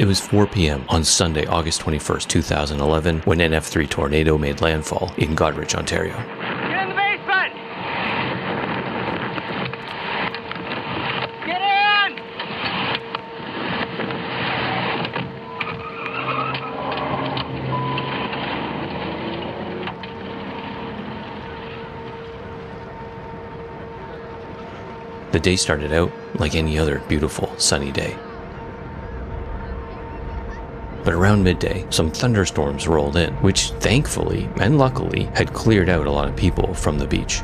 It was 4 p.m. on Sunday, August 21st, 2011, when an F3 tornado made landfall in Goderich, Ontario. Get in the basement! Get in! The day started out like any other beautiful, sunny day. But around midday, some thunderstorms rolled in, which thankfully and luckily had cleared out a lot of people from the beach.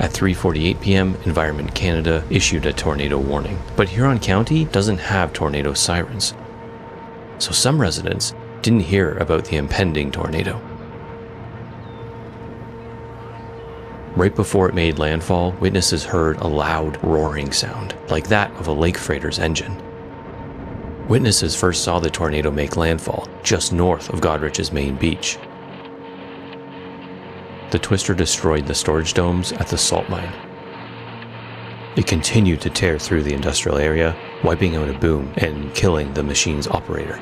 At 3:48 p.m., Environment Canada issued a tornado warning, but Huron County doesn't have tornado sirens. So some residents didn't hear about the impending tornado. Right before it made landfall, witnesses heard a loud roaring sound, like that of a lake freighter's engine. Witnesses first saw the tornado make landfall just north of Goderich's main beach. The twister destroyed the storage domes at the salt mine. It continued to tear through the industrial area, wiping out a boom and killing the machine's operator.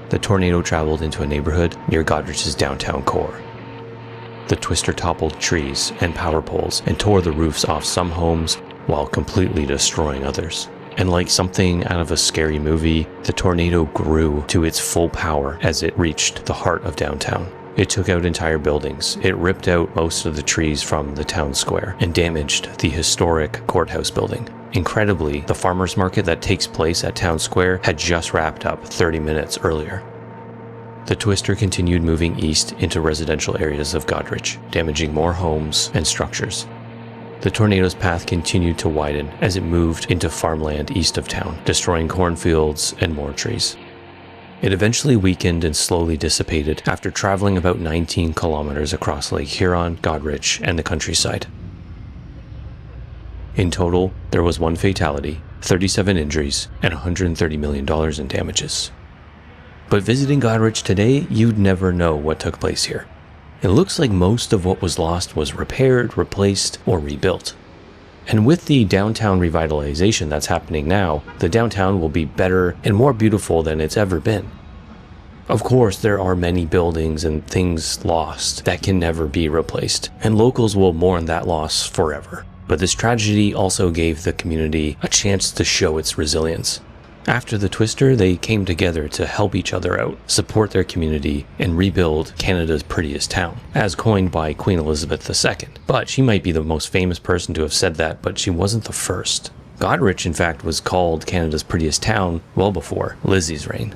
The tornado traveled into a neighborhood near Goderich's downtown core. The twister toppled trees and power poles and tore the roofs off some homes while completely destroying others. And like something out of a scary movie, the tornado grew to its full power as it reached the heart of downtown. It took out entire buildings. It ripped out most of the trees from the town square and damaged the historic courthouse building. Incredibly, the farmers market that takes place at town square had just wrapped up 30 minutes earlier. The twister continued moving east into residential areas of Goderich, damaging more homes and structures. The tornado's path continued to widen as it moved into farmland east of town, destroying cornfields and more trees. It eventually weakened and slowly dissipated after traveling about 19 kilometers across Lake Huron, Goderich, and the countryside. In total, there was 1 fatality, 37 injuries, and $130 million in damages. But visiting Goderich today, you'd never know what took place here. It looks like most of what was lost was repaired, replaced, or rebuilt. And with the downtown revitalization that's happening now, the downtown will be better and more beautiful than it's ever been. Of course, there are many buildings and things lost that can never be replaced, and locals will mourn that loss forever. But this tragedy also gave the community a chance to show its resilience. After the twister, they came together to help each other out, support their community, and rebuild Canada's prettiest town, as coined by Queen Elizabeth II. But she might be the most famous person to have said that, but she wasn't the first. Goderich, in fact, was called Canada's prettiest town well before Lizzie's reign.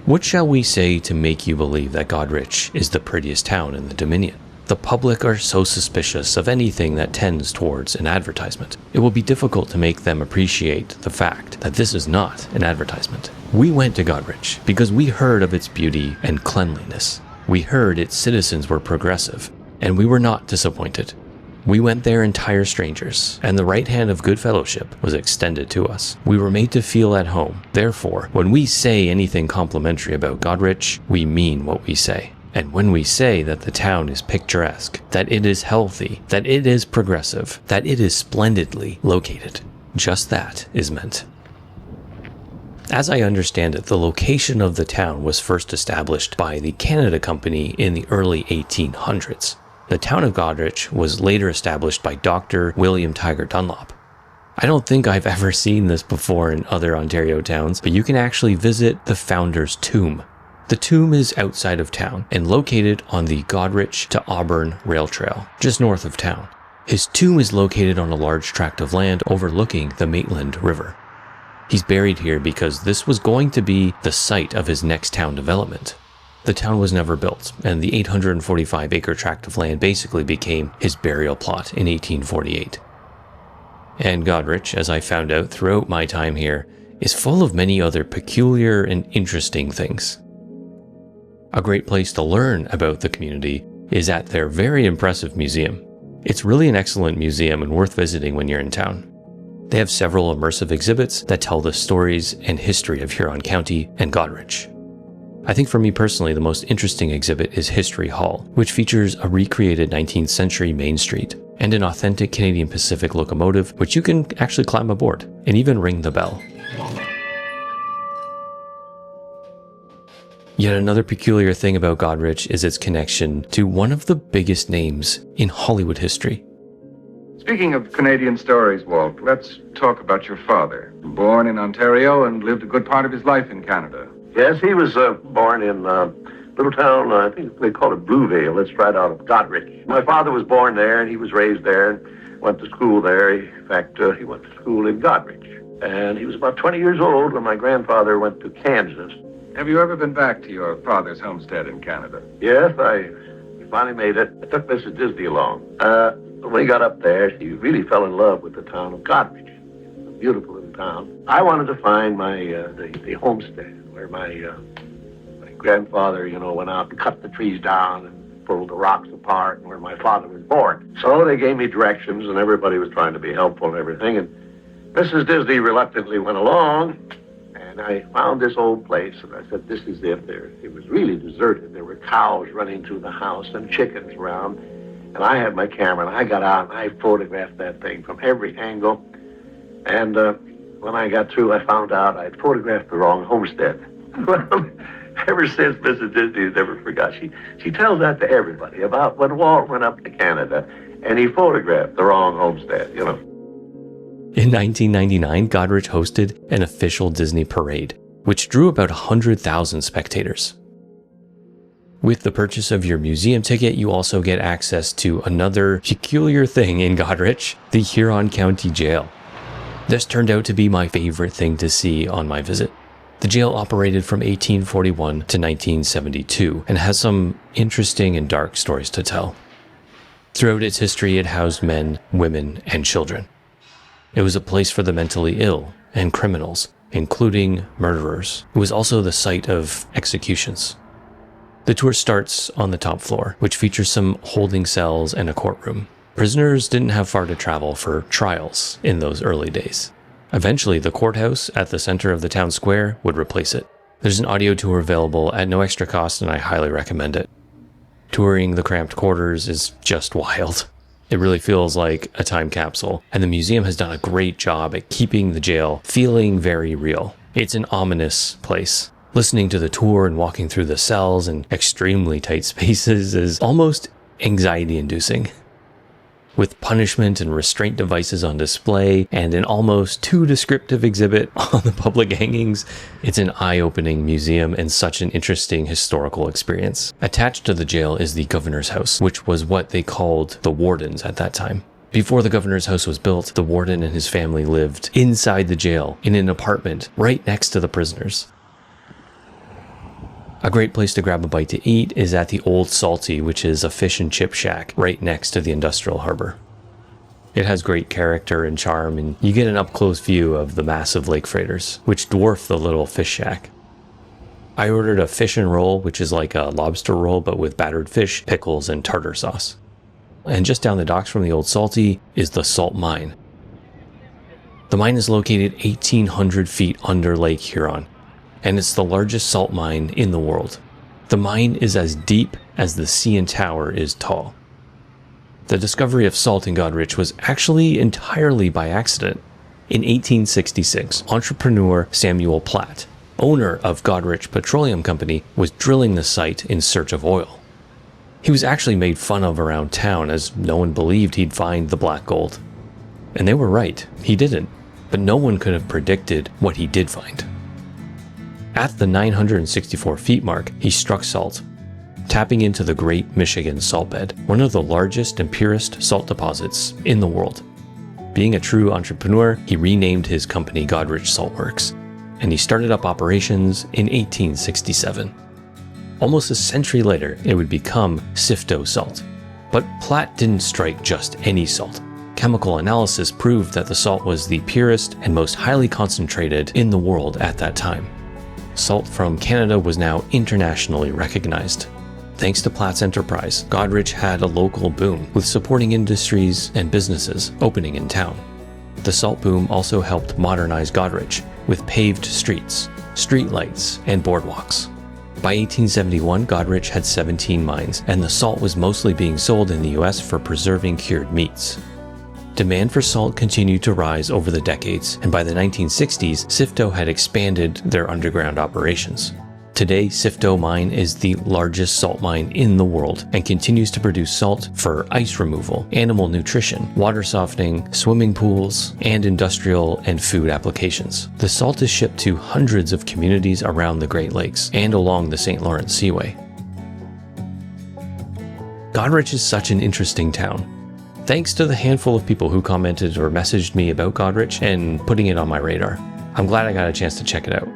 What shall we say to make you believe that Goderich is the prettiest town in the Dominion? The public are so suspicious of anything that tends towards an advertisement. It will be difficult to make them appreciate the fact that this is not an advertisement. We went to Goderich because we heard of its beauty and cleanliness. We heard its citizens were progressive, and we were not disappointed. We went there entire strangers, and the right hand of good fellowship was extended to us. We were made to feel at home. Therefore, when we say anything complimentary about Goderich, we mean what we say. And when we say that the town is picturesque, that it is healthy, that it is progressive, that it is splendidly located, just that is meant. As I understand it, the location of the town was first established by the Canada Company in the early 1800s. The town of Goderich was later established by Dr. William Tiger Dunlop. I don't think I've ever seen this before in other Ontario towns, but you can actually visit the founder's tomb. The tomb is outside of town and located on the Goderich to Auburn rail trail, just north of town. His tomb is located on a large tract of land overlooking the Maitland River. He's buried here because this was going to be the site of his next town development. The town was never built, and the 845-acre tract of land basically became his burial plot in 1848. And Goderich, as I found out throughout my time here, is full of many other peculiar and interesting things. A great place to learn about the community is at their very impressive museum. It's really an excellent museum and worth visiting when you're in town. They have several immersive exhibits that tell the stories and history of Huron County and Goderich. I think for me personally, the most interesting exhibit is History Hall, which features a recreated 19th century Main Street and an authentic Canadian Pacific locomotive, which you can actually climb aboard and even ring the bell. Yet another peculiar thing about Goderich is its connection to one of the biggest names in Hollywood history. Speaking of Canadian stories, Walt, let's talk about your father. Born in Ontario and lived a good part of his life in Canada. Yes, he was born in a little town, I think they call it Bluevale. It's right out of Goderich. My father was born there, and he was raised there, and went to school there. In fact, he went to school in Goderich. And he was about 20 years old when my grandfather went to Kansas. Have you ever been back to your father's homestead in Canada? Yes, I finally made it. I took Mrs. Disney along. When we got up there, she really fell in love with the town of Goderich. It's a beautiful little town. I wanted to find my the homestead where my grandfather, went out and cut the trees down and pulled the rocks apart, and where my father was born. So they gave me directions, and everybody was trying to be helpful and everything. And Mrs. Disney reluctantly went along, and I found this old place, and I said, this is it. It was really deserted. There were cows running through the house and chickens around. And I had my camera, and I got out, and I photographed that thing from every angle. And when I got through, I found out I'd photographed the wrong homestead. Well, ever since, Mrs. Disney never forgot. She tells that to everybody about when Walt went up to Canada, and he photographed the wrong homestead, In 1999, Goderich hosted an official Disney parade, which drew about 100,000 spectators. With the purchase of your museum ticket, you also get access to another peculiar thing in Goderich, the Huron County Jail. This turned out to be my favorite thing to see on my visit. The jail operated from 1841 to 1972 and has some interesting and dark stories to tell. Throughout its history, it housed men, women, and children. It was a place for the mentally ill and criminals, including murderers. It was also the site of executions. The tour starts on the top floor, which features some holding cells and a courtroom. Prisoners didn't have far to travel for trials in those early days. Eventually, the courthouse at the center of the town square would replace it. There's an audio tour available at no extra cost, and I highly recommend it. Touring the cramped quarters is just wild. It really feels like a time capsule, and the museum has done a great job at keeping the jail feeling very real. It's an ominous place. Listening to the tour and walking through the cells in extremely tight spaces is almost anxiety-inducing. With punishment and restraint devices on display and an almost too descriptive exhibit on the public hangings, it's an eye-opening museum and such an interesting historical experience. Attached to the jail is the governor's house, which was what they called the wardens at that time. Before the governor's house was built, the warden and his family lived inside the jail in an apartment right next to the prisoners. A great place to grab a bite to eat is at the Old Saltie, which is a fish and chip shack right next to the industrial harbor. It has great character and charm, and you get an up-close view of the massive lake freighters, which dwarf the little fish shack. I ordered a fish and roll, which is like a lobster roll, but with battered fish, pickles, and tartar sauce. And just down the docks from the Old Saltie is the salt mine. The mine is located 1,800 feet under Lake Huron, and it's the largest salt mine in the world. The mine is as deep as the CN Tower is tall. The discovery of salt in Goderich was actually entirely by accident. In 1866, entrepreneur Samuel Platt, owner of Goderich Petroleum Company, was drilling the site in search of oil. He was actually made fun of around town as no one believed he'd find the black gold. And they were right, he didn't, but no one could have predicted what he did find. At the 964 feet mark, he struck salt, tapping into the Great Michigan Salt Bed, one of the largest and purest salt deposits in the world. Being a true entrepreneur, he renamed his company Goderich Salt Works, and he started up operations in 1867. Almost a century later, it would become Sifto Salt. But Platt didn't strike just any salt. Chemical analysis proved that the salt was the purest and most highly concentrated in the world at that time. Salt from Canada was now internationally recognized. Thanks to Platt's enterprise, Goderich had a local boom, with supporting industries and businesses opening in town. The salt boom also helped modernize Goderich, with paved streets, streetlights, and boardwalks. By 1871, Goderich had 17 mines, and the salt was mostly being sold in the US for preserving cured meats. Demand for salt continued to rise over the decades, and by the 1960s, Sifto had expanded their underground operations. Today, Sifto Mine is the largest salt mine in the world and continues to produce salt for ice removal, animal nutrition, water softening, swimming pools, and industrial and food applications. The salt is shipped to hundreds of communities around the Great Lakes and along the St. Lawrence Seaway. Goderich is such an interesting town. Thanks to the handful of people who commented or messaged me about Goderich and putting it on my radar. I'm glad I got a chance to check it out.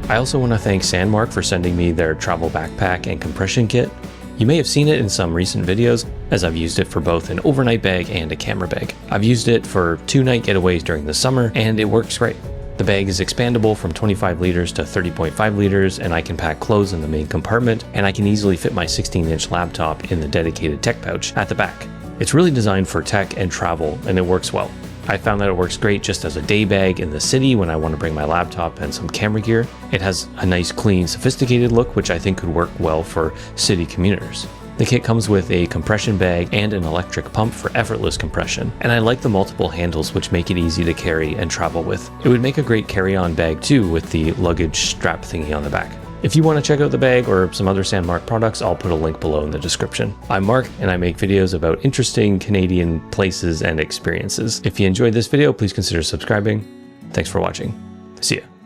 I also want to thank Sandmarc for sending me their travel backpack and compression kit. You may have seen it in some recent videos, as I've used it for both an overnight bag and a camera bag. I've used it for 2-night getaways during the summer, and it works great. The bag is expandable from 25 liters to 30.5 liters, and I can pack clothes in the main compartment, and I can easily fit my 16-inch laptop in the dedicated tech pouch at the back. It's really designed for tech and travel, and it works well. I found that it works great just as a day bag in the city when I want to bring my laptop and some camera gear. It has a nice, clean, sophisticated look, which I think could work well for city commuters. The kit comes with a compression bag and an electric pump for effortless compression, and I like the multiple handles which make it easy to carry and travel with. It would make a great carry-on bag too with the luggage strap thingy on the back. If you want to check out the bag or some other Sandmarc products, I'll put a link below in the description. I'm Mark, and I make videos about interesting Canadian places and experiences. If you enjoyed this video, please consider subscribing. Thanks for watching. See ya.